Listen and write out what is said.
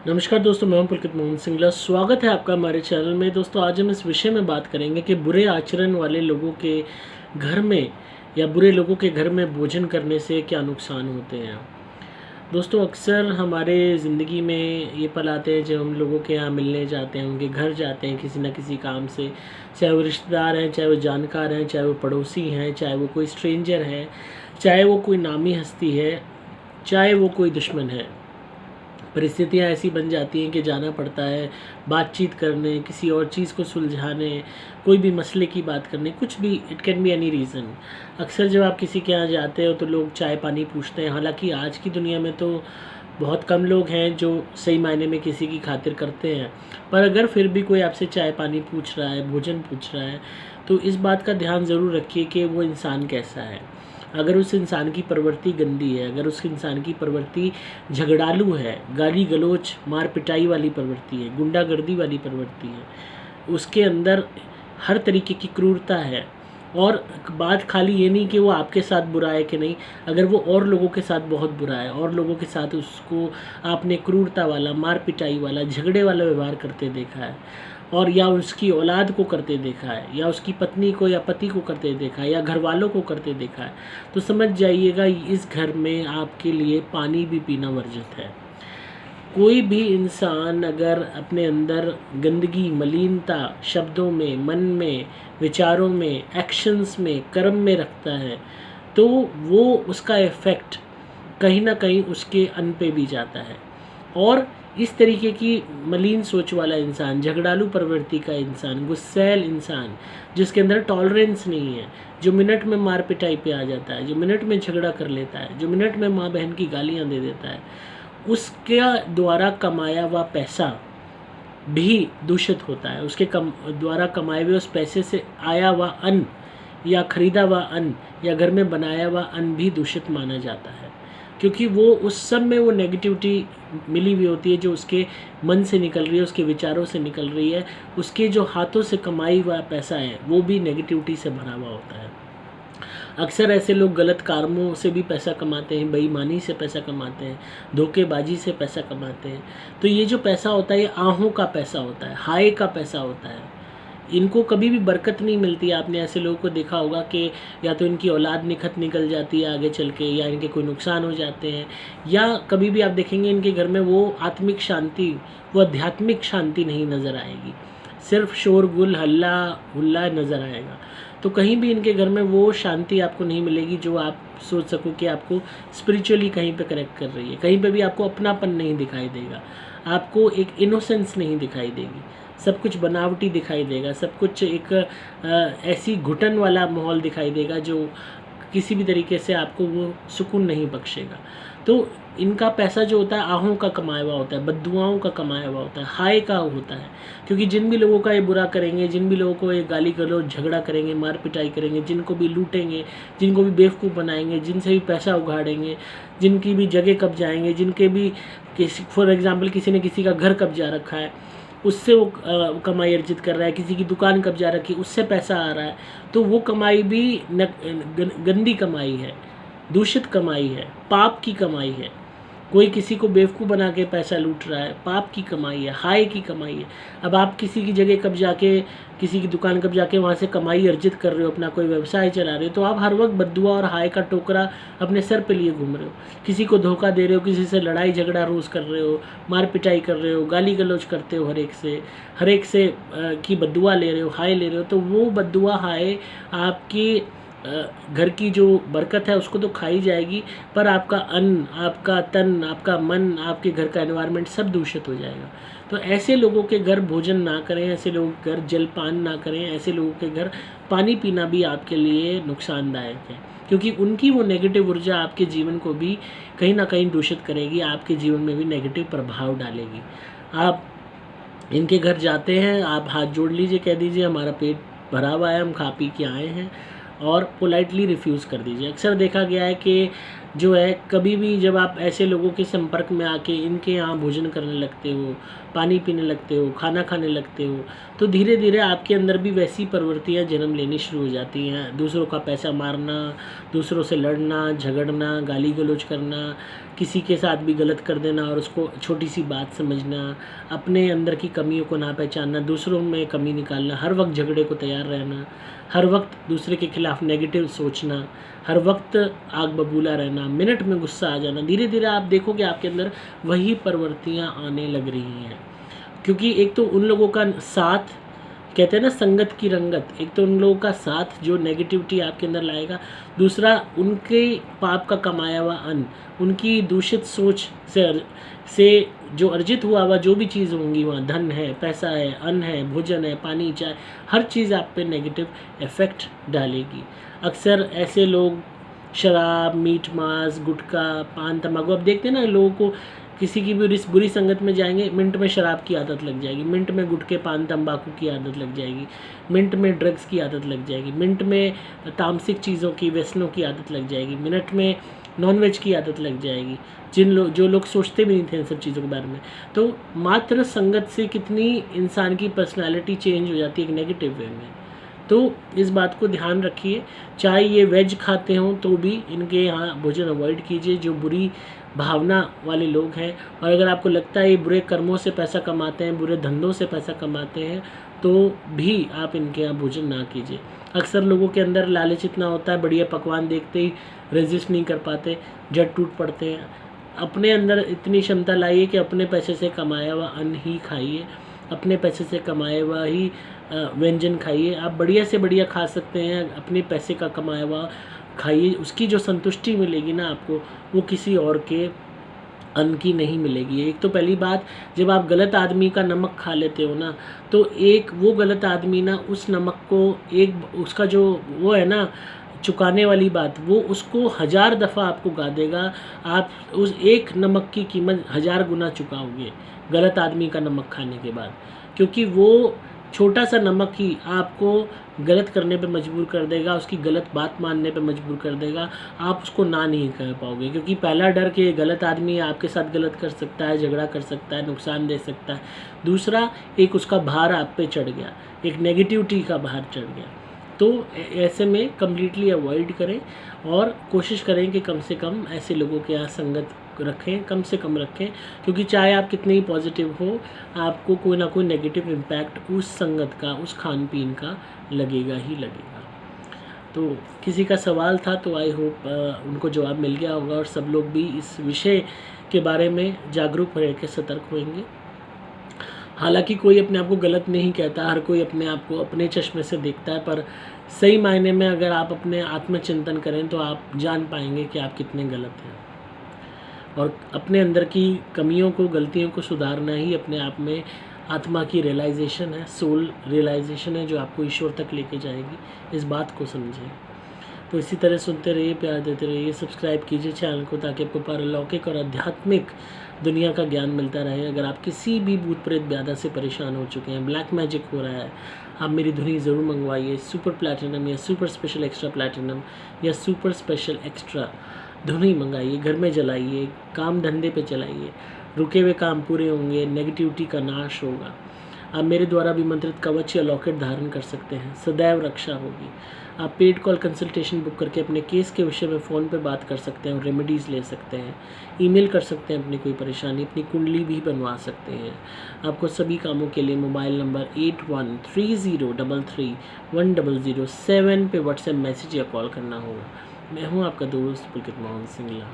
नमस्कार दोस्तों, मैं हूं पुलकित मोहन सिंगला। स्वागत है आपका हमारे चैनल में। दोस्तों, आज हम इस विषय में बात करेंगे कि बुरे आचरण वाले लोगों के घर में या बुरे लोगों के घर में भोजन करने से क्या नुकसान होते हैं। दोस्तों, अक्सर हमारे ज़िंदगी में ये पल आते हैं जब हम लोगों के यहाँ मिलने जाते हैं, उनके घर जाते हैं किसी न किसी काम से। चाहे वो रिश्तेदार हैं, चाहे वो जानकार हैं, चाहे वो पड़ोसी हैं, चाहे वो कोई स्ट्रेंजर है, चाहे वो कोई नामी हस्ती है, चाहे वो कोई दुश्मन है। परिस्थितियाँ ऐसी बन जाती हैं कि जाना पड़ता है बातचीत करने, किसी और चीज़ को सुलझाने, कोई भी मसले की बात करने, कुछ भी। It can be any reason. अक्सर जब आप किसी के यहाँ जाते हो तो लोग चाय पानी पूछते हैं। हालांकि आज की दुनिया में तो बहुत कम लोग हैं जो सही मायने में किसी की खातिर करते हैं, पर अगर फिर भी कोई आपसे चाय पानी पूछ रहा है, भोजन पूछ रहा है, तो इस बात का ध्यान ज़रूर रखिए कि वो इंसान कैसा है। अगर उस इंसान की प्रवृत्ति गंदी है, अगर उस इंसान की प्रवृत्ति झगड़ालू है, गाली गलौज मार पिटाई वाली प्रवृत्ति है, गुंडागर्दी वाली प्रवृत्ति है, उसके अंदर हर तरीके की क्रूरता है, और बात खाली ये नहीं कि वो आपके साथ बुरा है कि नहीं, अगर वो और लोगों के साथ बहुत बुरा है, और लोगों के साथ उसको आपने क्रूरता वाला, मार पिटाई वाला, झगड़े वाला व्यवहार करते देखा है, और या उसकी औलाद को करते देखा है, या उसकी पत्नी को या पति को करते देखा है, या घर वालों को करते देखा है, तो समझ जाइएगा इस घर में आपके लिए पानी भी पीना वर्जित है। कोई भी इंसान अगर अपने अंदर गंदगी, मलिनता शब्दों में, मन में, विचारों में, एक्शंस में, कर्म में रखता है, तो वो उसका इफ़ेक्ट कहीं ना कहीं उसके अन्न पे भी जाता है। और इस तरीके की मलिन सोच वाला इंसान, झगड़ालू प्रवृत्ति का इंसान, गुस्सैल इंसान, जिसके अंदर टॉलरेंस नहीं है, जो मिनट में मार पिटाई पे आ जाता है, जो मिनट में झगड़ा कर लेता है, जो मिनट में माँ बहन की गालियाँ दे देता है, उसके द्वारा कमाया हुआ पैसा भी दूषित होता है। उसके द्वारा कमाए हुए उस पैसे से आया हुआ अन्न या खरीदा हुआ अन्न या घर में बनाया हुआ अन्न भी दूषित माना जाता है, क्योंकि वो उस सब में वो नेगेटिविटी मिली हुई होती है जो उसके मन से निकल रही है, उसके विचारों से निकल रही है। उसके जो हाथों से कमाई हुआ पैसा है वो भी नेगेटिविटी से भरा हुआ होता है। अक्सर ऐसे लोग गलत कामों से भी पैसा कमाते हैं, बेईमानी से पैसा कमाते हैं, धोखेबाजी से पैसा कमाते हैं। तो ये जो पैसा होता है, ये आहों का पैसा होता है, हाय का पैसा होता है। इनको कभी भी बरकत नहीं मिलती। आपने ऐसे लोगों को देखा होगा कि या तो इनकी औलाद निखत निकल जाती है आगे चल के, या इनके कोई नुकसान हो जाते हैं, या कभी भी आप देखेंगे इनके घर में वो आत्मिक शांति, वो आध्यात्मिक शांति नहीं नज़र आएगी, सिर्फ शोरगुल, हल्ला हुल्ला नज़र आएगा। तो कहीं भी इनके घर में वो शांति आपको नहीं मिलेगी जो आप सोच सको कि आपको स्पिरिचुअली कहीं पे कनेक्ट कर रही है। कहीं पे भी आपको अपनापन नहीं दिखाई देगा, आपको एक इनोसेंस नहीं दिखाई देगी, सब कुछ बनावटी दिखाई देगा, सब कुछ एक ऐसी घुटन वाला माहौल दिखाई देगा जो किसी भी तरीके से आपको वो सुकून नहीं बख्शेगा। तो इनका पैसा जो होता है आहों का कमाया हुआ होता है, बद्दुआओं का कमाया हुआ होता है, हाय का होता है। क्योंकि जिन भी लोगों का ये बुरा करेंगे, जिन भी लोगों को ये गाली गलौज, झगड़ा करेंगे, मार पिटाई करेंगे, जिनको भी लूटेंगे, जिनको भी बेवकूफ़ बनाएंगे, जिनसे भी पैसा उगाड़ेंगे, जिनकी भी जगह कब्जाएंगे, जिनके भी किसी फॉर एग्ज़ाम्पल किसी ने किसी का घर कब्जा रखा है, उससे वो कमाई अर्जित कर रहा है, किसी की दुकान कब्जा रखी उससे पैसा आ रहा है, तो वो कमाई भी गंदी कमाई है, दूषित कमाई है, पाप की कमाई है। कोई किसी को बेवकूफ़ बना के पैसा लूट रहा है, पाप की कमाई है, हाय की कमाई है। अब आप किसी की जगह कब्जा के, किसी की दुकान कब्जा के वहाँ से कमाई अर्जित कर रहे हो, अपना कोई व्यवसाय चला रहे हो, तो आप हर वक्त बद्दुआ और हाय का टोकरा अपने सर पे लिए घूम रहे हो। किसी को धोखा दे रहे हो, किसी से लड़ाई झगड़ा रोज़ कर रहे हो, मार पिटाई कर रहे हो, गाली गलौज करते हो, हर एक से की बद्दुआ ले रहे हो, हाय ले रहे हो। तो वो बद्दुआ हाय आपकी घर की जो बरकत है उसको तो खाई जाएगी, पर आपका अन्न, आपका तन, आपका मन, आपके घर का एनवायरनमेंट सब दूषित हो जाएगा। तो ऐसे लोगों के घर भोजन ना करें, ऐसे लोगों के घर जलपान ना करें, ऐसे लोगों के घर पानी पीना भी आपके लिए नुकसानदायक है, क्योंकि उनकी वो नेगेटिव ऊर्जा आपके जीवन को भी कहीं ना कहीं दूषित करेगी, आपके जीवन में भी नेगेटिव प्रभाव डालेगी। आप इनके घर जाते हैं, आप हाथ जोड़ लीजिए, कह दीजिए हमारा पेट भरा हुआ है, हम खा पी के आए हैं, और पोलाइटली रिफ्यूज़ कर दीजिए। अक्सर देखा गया है कि जो है कभी भी जब आप ऐसे लोगों के संपर्क में आके इनके यहाँ भोजन करने लगते हो, पानी पीने लगते हो, खाना खाने लगते हो, तो धीरे धीरे आपके अंदर भी वैसी प्रवृत्तियाँ जन्म लेनी शुरू हो जाती हैं। दूसरों का पैसा मारना, दूसरों से लड़ना, झगड़ना, गाली गलौज करना, किसी के साथ भी गलत कर देना और उसको छोटी सी बात समझना, अपने अंदर की कमियों को ना पहचानना, दूसरों में कमी निकालना, हर वक्त झगड़े को तैयार रहना, हर वक्त दूसरे के खिलाफ नेगेटिव सोचना, हर वक्त आग बबूला रहना, मिनट में गुस्सा आ जाना, धीरे धीरे आप देखोगे आपके अंदर वही प्रवृत्तियाँ आने लग रही हैं। क्योंकि एक तो उन लोगों का साथ, कहते हैं ना संगत की रंगत, एक तो उन लोगों का साथ जो नेगेटिविटी आपके अंदर लाएगा, दूसरा उनके पाप का कमाया हुआ अन्न, उनकी दूषित सोच से जो अर्जित हुआ हुआ जो भी चीज़ होंगी, वहाँ धन है, पैसा है, अन्न है, भोजन है, पानी, चाय, हर चीज़ आप पे नेगेटिव इफ़ेक्ट डालेगी। अक्सर ऐसे लोग शराब, मीट मांस, गुटखा, पान, तंबाकू, अब देखते हैं ना लोगों को, किसी की भी बुरी संगत में जाएंगे, मिनट में शराब की आदत लग जाएगी, मिनट में गुटखे, पान, तंबाकू की आदत लग जाएगी, मिनट में ड्रग्स की आदत लग जाएगी, मिनट में तामसिक चीज़ों की, व्यसनों की आदत लग जाएगी, मिनट में नॉनवेज की आदत लग जाएगी, जो लोग सोचते भी नहीं थे इन सब चीज़ों के बारे में। तो मात्र संगत से कितनी इंसान की पर्सनैलिटी चेंज हो जाती है एक नेगेटिव वे में। तो इस बात को ध्यान रखिए, चाहे ये वेज खाते हों तो भी इनके यहाँ भोजन अवॉइड कीजिए जो बुरी भावना वाले लोग हैं। और अगर आपको लगता है ये बुरे कर्मों से पैसा कमाते हैं, बुरे धंधों से पैसा कमाते हैं, तो भी आप इनके यहाँ भोजन ना कीजिए। अक्सर लोगों के अंदर लालच इतना होता है, बढ़िया पकवान देखते ही रेजिस्ट नहीं कर पाते, झट टूट पड़ते हैं। अपने अंदर इतनी क्षमता लाइए कि अपने पैसे से कमाया हुआ अन्न ही खाइए, अपने पैसे से कमाया हुआ ही व्यंजन खाइए। आप बढ़िया से बढ़िया खा सकते हैं, अपने पैसे का कमाया हुआ खाइए, उसकी जो संतुष्टि मिलेगी ना आपको, वो किसी और के अन्न की नहीं मिलेगी। एक तो पहली बात, जब आप गलत आदमी का नमक खा लेते हो ना, तो एक वो गलत आदमी ना उस नमक को, एक उसका जो वो है ना चुकाने वाली बात, वो उसको 1000 दफ़ा आपको गा देगा। आप उस एक नमक की कीमत 1000 गुना चुकाओगे गलत आदमी का नमक खाने के बाद, क्योंकि वो छोटा सा नमक ही आपको गलत करने पे मजबूर कर देगा, उसकी गलत बात मानने पे मजबूर कर देगा। आप उसको ना नहीं कह पाओगे, क्योंकि पहला डर कि गलत आदमी आपके साथ गलत कर सकता है, झगड़ा कर सकता है, नुकसान दे सकता है। दूसरा, एक उसका भार आप पे चढ़ गया, एक नेगेटिविटी का भार चढ़ गया। तो ऐसे में कम्प्लीटली अवॉइड करें और कोशिश करें कि कम से कम ऐसे लोगों के यहाँ संगत रखें, कम से कम रखें, क्योंकि चाहे आप कितने ही पॉजिटिव हो, आपको कोई ना कोई नेगेटिव इम्पैक्ट उस संगत का, उस खान पीन का लगेगा ही लगेगा। तो किसी का सवाल था तो आई होप उनको जवाब मिल गया होगा और सब लोग भी इस विषय के बारे में जागरूक रह के सतर्क होंगे। हालांकि कोई अपने आप को गलत नहीं कहता, हर कोई अपने आप को अपने चश्मे से देखता है, पर सही मायने में अगर आप अपने आत्मचिंतन करें तो आप जान पाएंगे कि आप कितने गलत हैं। और अपने अंदर की कमियों को, गलतियों को सुधारना ही अपने आप में आत्मा की रियलाइजेशन है, सोल रियलाइजेशन है, जो आपको ईश्वर तक लेके जाएगी। इस बात को समझें। तो इसी तरह सुनते रहिए, प्यार देते रहिए, सब्सक्राइब कीजिए चैनल को, ताकि आपको पारलौकिक और आध्यात्मिक दुनिया का ज्ञान मिलता रहे। अगर आप किसी भी भूत प्रेत व्याधा से परेशान हो चुके हैं, ब्लैक मैजिक हो रहा है, आप मेरी धुनी ज़रूर मंगवाइए। सुपर प्लैटिनम या सुपर स्पेशल एक्स्ट्रा प्लैटिनम या सुपर स्पेशल एक्स्ट्रा धुनी मंगाइए, घर में जलाइए, काम धंधे पे चलाइए, रुके हुए काम पूरे होंगे, नेगेटिविटी का नाश होगा। आप मेरे द्वारा भी मंत्रित कवच या लॉकेट धारण कर सकते हैं, सदैव रक्षा होगी। आप पेड कॉल कंसल्टेशन बुक करके अपने केस के विषय में फ़ोन पे बात कर सकते हैं और रेमेडीज़ ले सकते हैं। ईमेल कर सकते हैं अपनी कोई परेशानी, अपनी कुंडली भी बनवा सकते हैं। आपको सभी कामों के लिए मोबाइल नंबर 8130331007 पे व्हाट्सएप मैसेज या कॉल करना होगा। मैं हूँ आपका दोस्त पुलकित मोहन सिंगला।